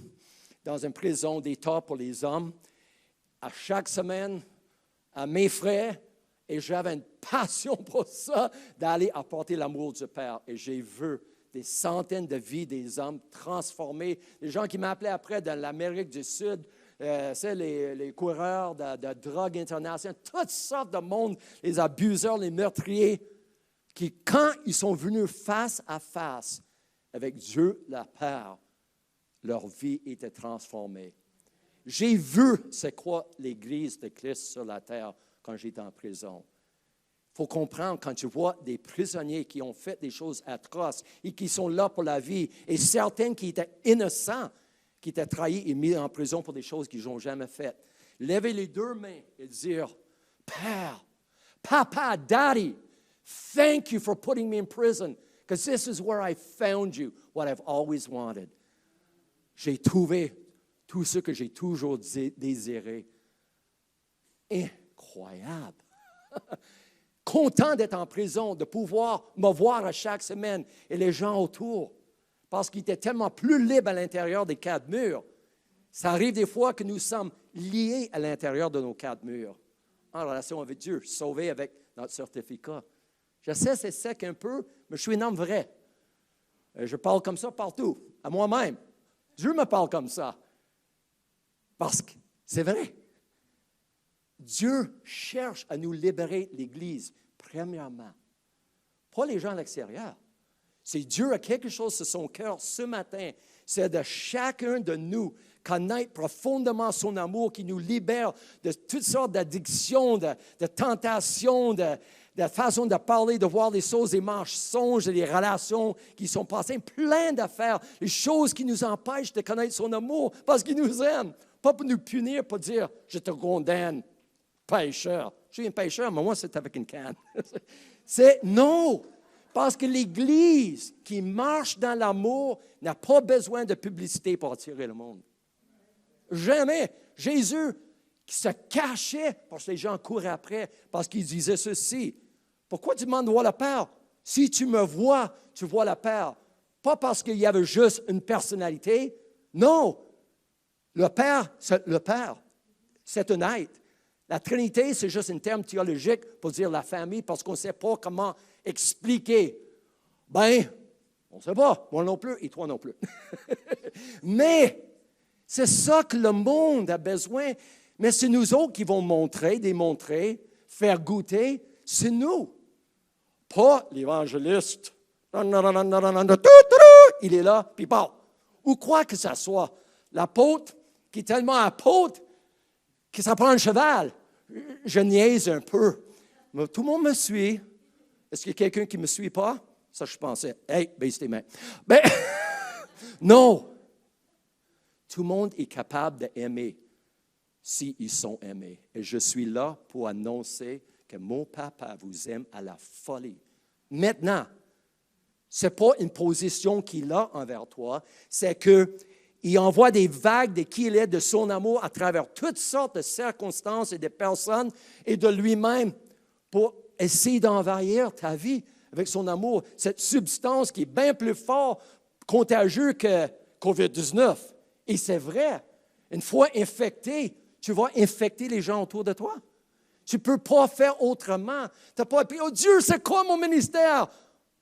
dans une prison d'État pour les hommes. À chaque semaine, à mes frais, et j'avais une passion pour ça, d'aller apporter l'amour du Père. Et j'ai vu des centaines de vies des hommes transformés. Les gens qui m'appelaient après de l'Amérique du Sud, c'est les coureurs de drogue internationale, toutes sortes de monde, les abuseurs, les meurtriers, qui, quand ils sont venus face à face avec Dieu, la Père, leur vie était transformée. J'ai vu c'est quoi l'Église de Christ sur la terre quand j'étais en prison. Il faut comprendre, quand tu vois des prisonniers qui ont fait des choses atroces et qui sont là pour la vie, et certains qui étaient innocents, qui étaient trahis et mis en prison pour des choses qu'ils n'ont jamais faites. Lever les 2 mains et dire, Père, Papa, Daddy, thank you for putting me in prison, because this is where I found you, what I've always wanted. J'ai trouvé tout ce que j'ai toujours désiré. Incroyable. content d'être en prison, de pouvoir me voir à chaque semaine et les gens autour, parce qu'ils étaient tellement plus libres à l'intérieur des quatre murs. Ça arrive des fois que nous sommes liés à l'intérieur de nos quatre murs, en relation avec Dieu, sauvés avec notre certificat. Je sais, c'est sec un peu, mais je suis un homme vrai. Je parle comme ça partout, à moi-même. Dieu me parle comme ça, parce que c'est vrai. Dieu cherche à nous libérer l'Église, premièrement. Pas les gens à l'extérieur. C'est Dieu a quelque chose sur son cœur ce matin. C'est de chacun de nous connaître profondément son amour qui nous libère de toutes sortes d'addictions, de tentations, de façon de parler, de voir les choses, des mensonges, des relations qui sont passées, plein d'affaires, les choses qui nous empêchent de connaître son amour parce qu'il nous aime. Pas pour nous punir, pour dire « je te condamne ». Pécheur. Je suis un pécheur, mais moi, c'est avec une canne. C'est non, parce que l'Église qui marche dans l'amour n'a pas besoin de publicité pour attirer le monde. Jamais. Jésus qui se cachait parce que les gens couraient après, parce qu'il disait ceci. Pourquoi tu demandes de voir le Père? Si tu me vois, tu vois le Père. Pas parce qu'il y avait juste une personnalité. Non. Le Père, c'est un être. La Trinité, c'est juste un terme théologique pour dire la famille, parce qu'on ne sait pas comment expliquer. Ben, on ne sait pas, moi non plus, et toi non plus. Mais c'est ça que le monde a besoin. Mais c'est nous autres qui vont montrer, démontrer, faire goûter. C'est nous. Pas l'évangéliste. Il est là, puis il parle. Ou quoi que ce soit. L'apôtre qui est tellement apôtre que ça prend un cheval. Je niaise un peu. Mais tout le monde me suit. Est-ce qu'il y a quelqu'un qui ne me suit pas? Ça, je pensais. Hey, baisse tes mains. Ben, non. Tout le monde est capable d'aimer s'ils sont aimés. Et je suis là pour annoncer que mon papa vous aime à la folie. Maintenant, ce n'est pas une position qu'il a envers toi, c'est que il envoie des vagues de qui il est, de son amour à travers toutes sortes de circonstances et de personnes et de lui-même pour essayer d'envahir ta vie avec son amour. Cette substance qui est bien plus fort, contagieux que COVID-19. Et c'est vrai. Une fois infecté, tu vas infecter les gens autour de toi. Tu ne peux pas faire autrement. Tu n'as pas appris, oh Dieu, c'est quoi mon ministère?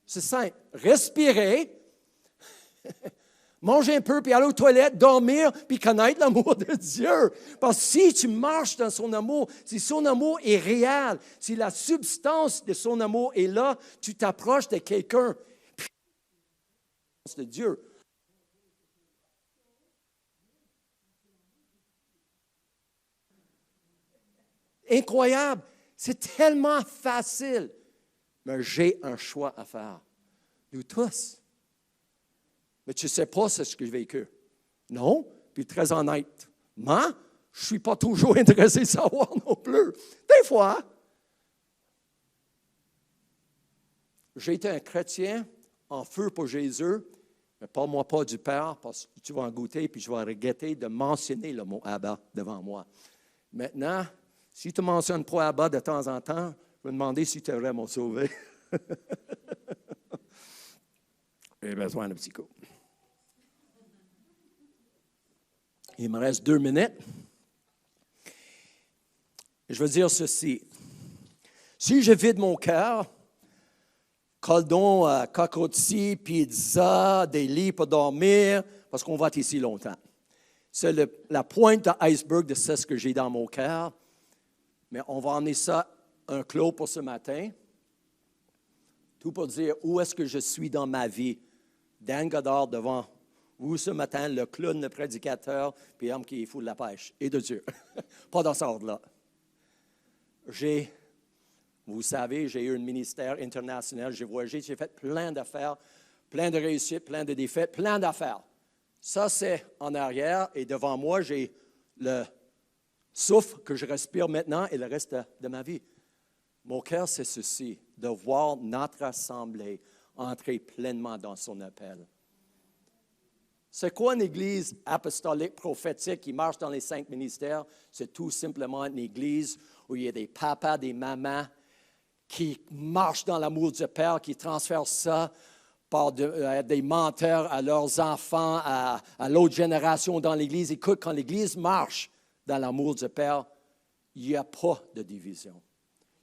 C'est simple. Respirer. Manger un peu, puis aller aux toilettes, dormir, puis connaître l'amour de Dieu. Parce que si tu marches dans son amour, si son amour est réel, si la substance de son amour est là, tu t'approches de quelqu'un, puis de Dieu. Incroyable. C'est tellement facile. Mais j'ai un choix à faire. Nous tous. Mais tu ne sais pas ce que j'ai vécu. Non, puis très honnêtement, je ne suis pas toujours intéressé à savoir non plus. Des fois, j'ai été un chrétien en feu pour Jésus, mais parle-moi pas du Père, parce que tu vas en goûter, puis je vais regretter de mentionner le mot Abba devant moi. Maintenant, si tu mentionnes pas Abba de temps en temps, je vais me demander si tu aimerais m'en sauver. J'ai besoin d'un petit coup. Il me reste 2 minutes. Je veux dire ceci. Si je vide mon cœur, cordon, cocotier, pizza, des lits pour dormir, parce qu'on va être ici longtemps. C'est la pointe de l'iceberg de ce que j'ai dans mon cœur. Mais on va emmener ça un clos pour ce matin. Tout pour dire où est-ce que je suis dans ma vie. Dan Goddard devant vous ce matin, le clown, le prédicateur, puis l'homme qui est fou de la pêche et de Dieu. Pas dans ce ordre-là. Vous savez, j'ai eu un ministère international, j'ai voyagé, j'ai fait plein d'affaires, plein de réussites, plein de défaites, plein d'affaires. Ça, c'est en arrière, et devant moi, j'ai le souffle que je respire maintenant et le reste de ma vie. Mon cœur, c'est ceci, de voir notre assemblée entrer pleinement dans son appel. C'est quoi une église apostolique prophétique qui marche dans les 5 ministères? C'est tout simplement une église où il y a des papas, des mamans qui marchent dans l'amour du Père, qui transfèrent ça par des menteurs à leurs enfants, à l'autre génération dans l'Église. Écoute, quand l'Église marche dans l'amour du Père, il n'y a pas de division.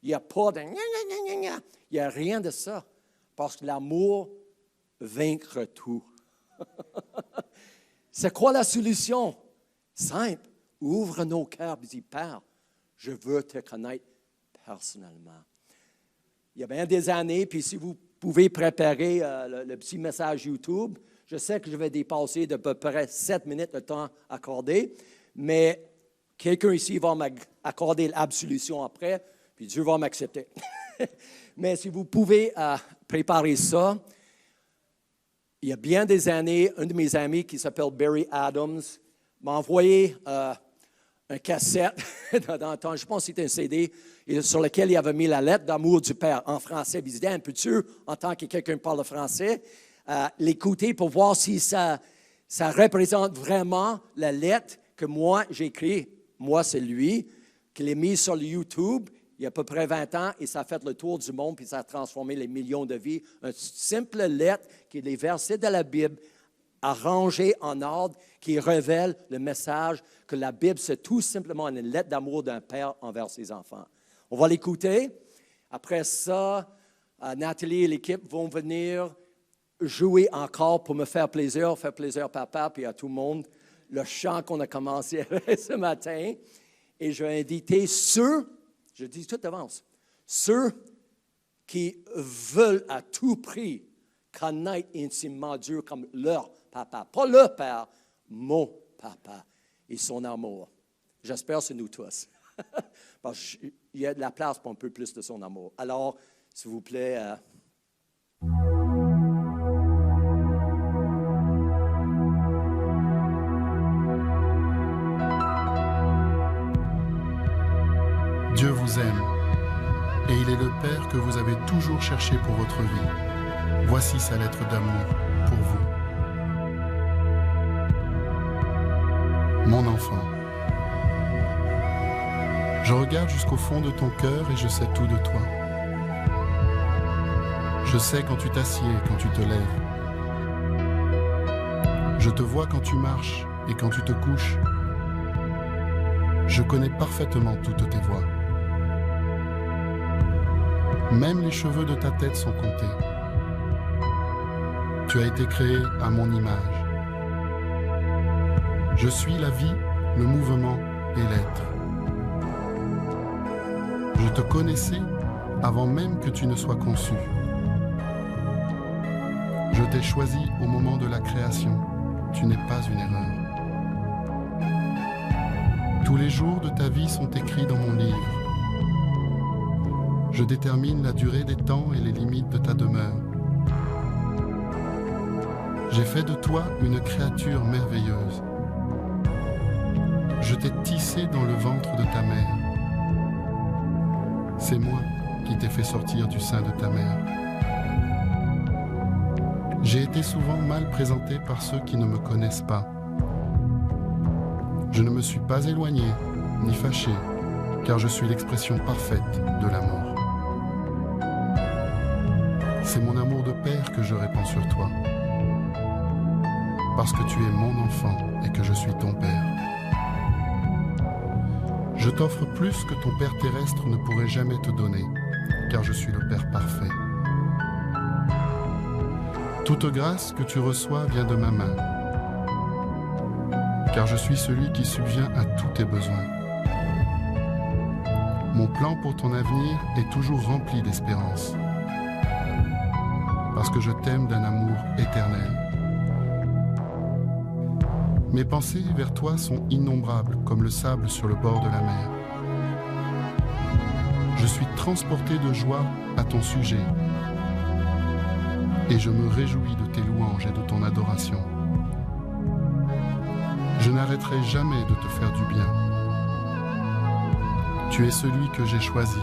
Il n'y a pas de gna, gna, gna, gna. Il n'y a rien de ça. Parce que l'amour vaincra tout. C'est quoi la solution? Simple. Ouvre nos cœurs et dis, Père, je veux te connaître personnellement. Il y a bien des années, puis si vous pouvez préparer le petit message YouTube, je sais que je vais dépasser d'à peu près 7 minutes le temps accordé, mais quelqu'un ici va m'accorder l'absolution après, puis Dieu va m'accepter. Mais si vous pouvez préparer ça, il y a bien des années, un de mes amis qui s'appelle Barry Adams m'a envoyé un cassette dans le temps, je pense que c'était un CD, sur lequel il avait mis la lettre d'amour du Père en français. Il disait, un peu sûr, en tant que quelqu'un qui parle français, l'écouter pour voir si ça représente vraiment la lettre que moi j'ai écrite. Moi, c'est lui, qui l'ai mis sur le YouTube il y a à peu près 20 ans, et ça a fait le tour du monde, puis ça a transformé les millions de vies. Une simple lettre qui est les versets de la Bible, arrangés en ordre, qui révèle le message que la Bible, c'est tout simplement une lettre d'amour d'un père envers ses enfants. On va l'écouter. Après ça, Nathalie et l'équipe vont venir jouer encore pour me faire plaisir à papa puis à tout le monde, le chant qu'on a commencé ce matin. Et je vais inviter ceux, je dis tout d'avance, ceux qui veulent à tout prix connaître intimement Dieu comme leur papa. Pas le Père, mon papa et son amour. J'espère que c'est nous tous. Parce qu'il y a de la place pour un peu plus de son amour. Alors, s'il vous plaît... Dieu vous aime, et il est le Père que vous avez toujours cherché pour votre vie. Voici sa lettre d'amour pour vous. Mon enfant, je regarde jusqu'au fond de ton cœur et je sais tout de toi. Je sais quand tu t'assieds et quand tu te lèves. Je te vois quand tu marches et quand tu te couches. Je connais parfaitement toutes tes voies. Même les cheveux de ta tête sont comptés. Tu as été créé à mon image. Je suis la vie, le mouvement et l'être. Je te connaissais avant même que tu ne sois conçu. Je t'ai choisi au moment de la création. Tu n'es pas une erreur. Tous les jours de ta vie sont écrits dans mon livre. Je détermine la durée des temps et les limites de ta demeure. J'ai fait de toi une créature merveilleuse. Je t'ai tissé dans le ventre de ta mère. C'est moi qui t'ai fait sortir du sein de ta mère. J'ai été souvent mal présenté par ceux qui ne me connaissent pas. Je ne me suis pas éloigné, ni fâché, car je suis l'expression parfaite de l'amour. C'est mon amour de père que je répands sur toi, parce que tu es mon enfant et que je suis ton père. Je t'offre plus que ton père terrestre ne pourrait jamais te donner, car je suis le père parfait. Toute grâce que tu reçois vient de ma main, car je suis celui qui subvient à tous tes besoins. Mon plan pour ton avenir est toujours rempli d'espérance, parce que je t'aime d'un amour éternel. Mes pensées vers toi sont innombrables comme le sable sur le bord de la mer. Je suis transporté de joie à ton sujet, et je me réjouis de tes louanges et de ton adoration. Je n'arrêterai jamais de te faire du bien. Tu es celui que j'ai choisi.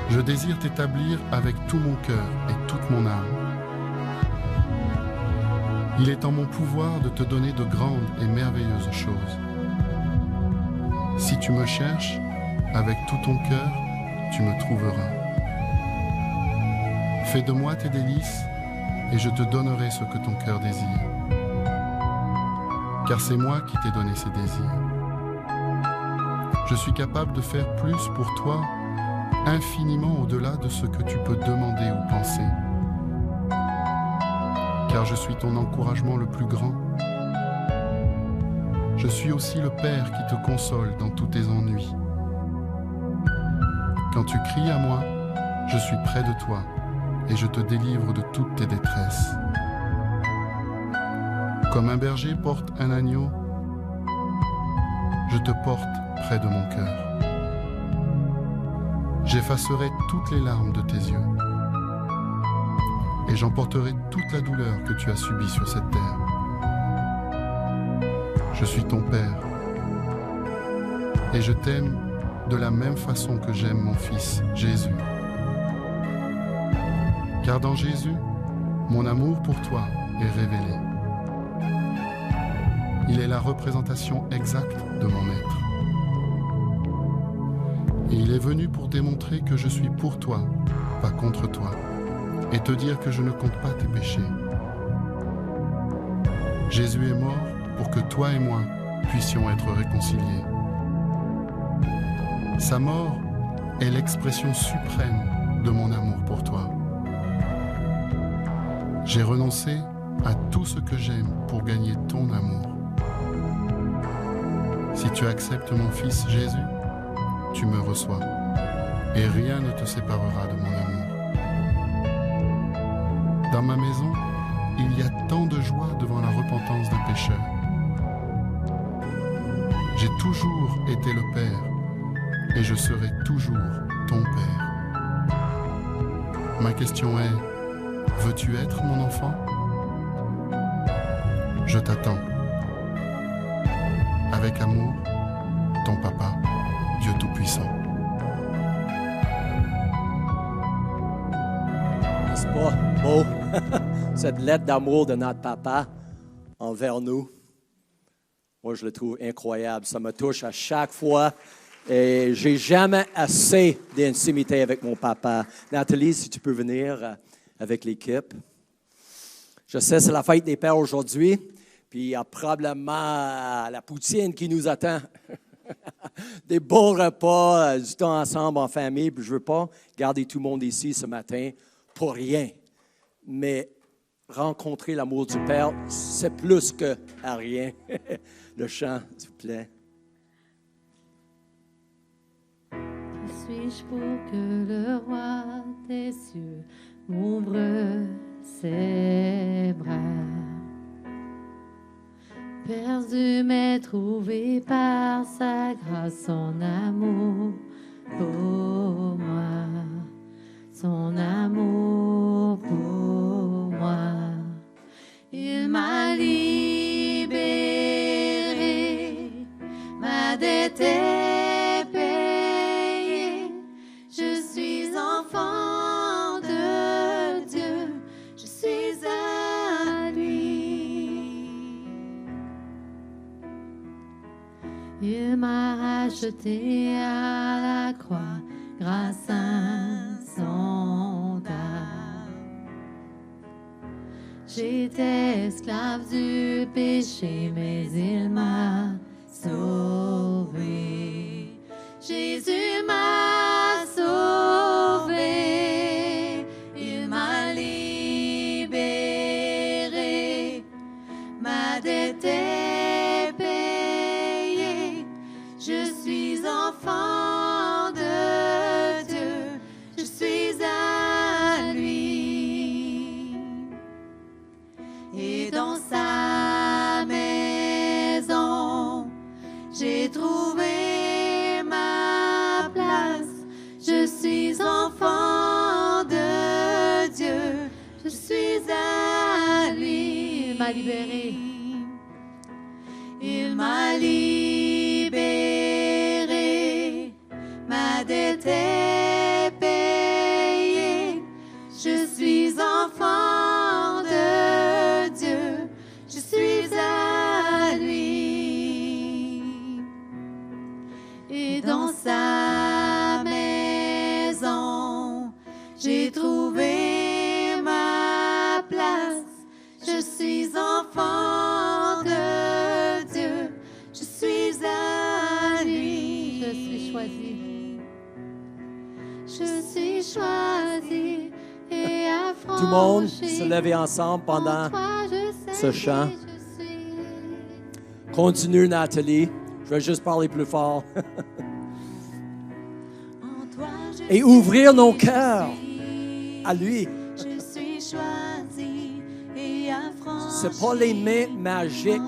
Je désire t'établir avec tout mon cœur et toute mon âme. Il est en mon pouvoir de te donner de grandes et merveilleuses choses. Si tu me cherches avec tout ton cœur, tu me trouveras. Fais de moi tes délices, et je te donnerai ce que ton cœur désire. Car c'est moi qui t'ai donné ces désirs. Je suis capable de faire plus pour toi, infiniment au-delà de ce que tu peux demander ou penser. Car je suis ton encouragement le plus grand. Je suis aussi le Père qui te console dans tous tes ennuis. Quand tu cries à moi, je suis près de toi et je te délivre de toutes tes détresses. Comme un berger porte un agneau, je te porte près de mon cœur. J'effacerai toutes les larmes de tes yeux et j'emporterai toute la douleur que tu as subie sur cette terre. Je suis ton Père et je t'aime de la même façon que j'aime mon Fils Jésus. Car dans Jésus, mon amour pour toi est révélé. Il est la représentation exacte de mon être. Et il est venu pour démontrer que je suis pour toi, pas contre toi, et te dire que je ne compte pas tes péchés. Jésus est mort pour que toi et moi puissions être réconciliés. Sa mort est l'expression suprême de mon amour pour toi. J'ai renoncé à tout ce que j'aime pour gagner ton amour. Si tu acceptes mon Fils Jésus, tu me reçois, et rien ne te séparera de mon amour. Dans ma maison, il y a tant de joie devant la repentance d'un pécheur. J'ai toujours été le Père, et je serai toujours ton Père. Ma question est, veux-tu être mon enfant? Je t'attends. Avec amour, ton papa, Dieu Tout-Puissant. N'est-ce pas beau? Cette lettre d'amour de notre papa envers nous. Moi, je le trouve incroyable. Ça me touche à chaque fois. Et j'ai jamais assez d'intimité avec mon papa. Nathalie, si tu peux venir avec l'équipe. Je sais, c'est la fête des pères aujourd'hui. Puis il y a probablement la poutine qui nous attend. Des beaux repas, du temps ensemble en famille. Puis je ne veux pas garder tout le monde ici ce matin pour rien. Mais rencontrer l'amour du Père, c'est plus que à rien. Le chant, s'il vous plaît. Qui suis-je pour que le roi des cieux m'ouvre ses bras? Perdu mais trouvé par sa grâce, son amour pour moi, son amour pour moi. Il m'a libéré, ma dette est payée, je suis enfant de Dieu, je suis à lui. Il m'a racheté à la croix grâce insondable. J'étais esclave du péché, mais il m'a sauvé. Jésus m'a sauvé, il m'a libéré, ma dette est payée, je suis enfant de Dieu, je suis à lui. Et dans sa maison, j'ai trouvé ma place. Je suis enfant de Dieu, je suis à lui. Il m'a libéré. Il m'a libéré, ma dette est payée. Je suis enfant de Dieu, je suis à lui. Et dans sa maison, J'ai trouvé ma place. Je suis enfant de Dieu. Je suis à lui. Je suis choisi. Je suis choisi et affranchi. Tout le monde se lever ensemble pendant ce chant. Continue, Nathalie. Je vais juste parler plus fort. Et ouvrir nos cœurs à lui. C'est pas les mains magiques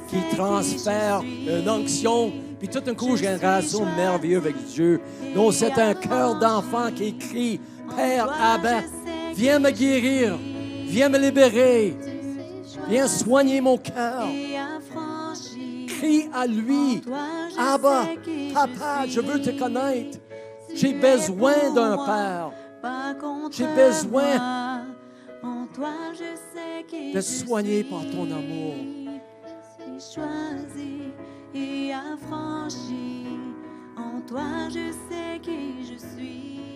qui transfèrent une onction, puis tout d'un coup, j'ai une relation merveilleuse avec Dieu. Non, c'est un cœur d'enfant qui crie, Père, Abba, viens me guérir, viens me libérer, viens soigner mon cœur. Crie à lui, Abba, Papa, je veux te connaître. J'ai besoin d'un Père. J'ai besoin de soigner par ton amour. Je suis choisi et affranchi. En toi, je sais qui je suis.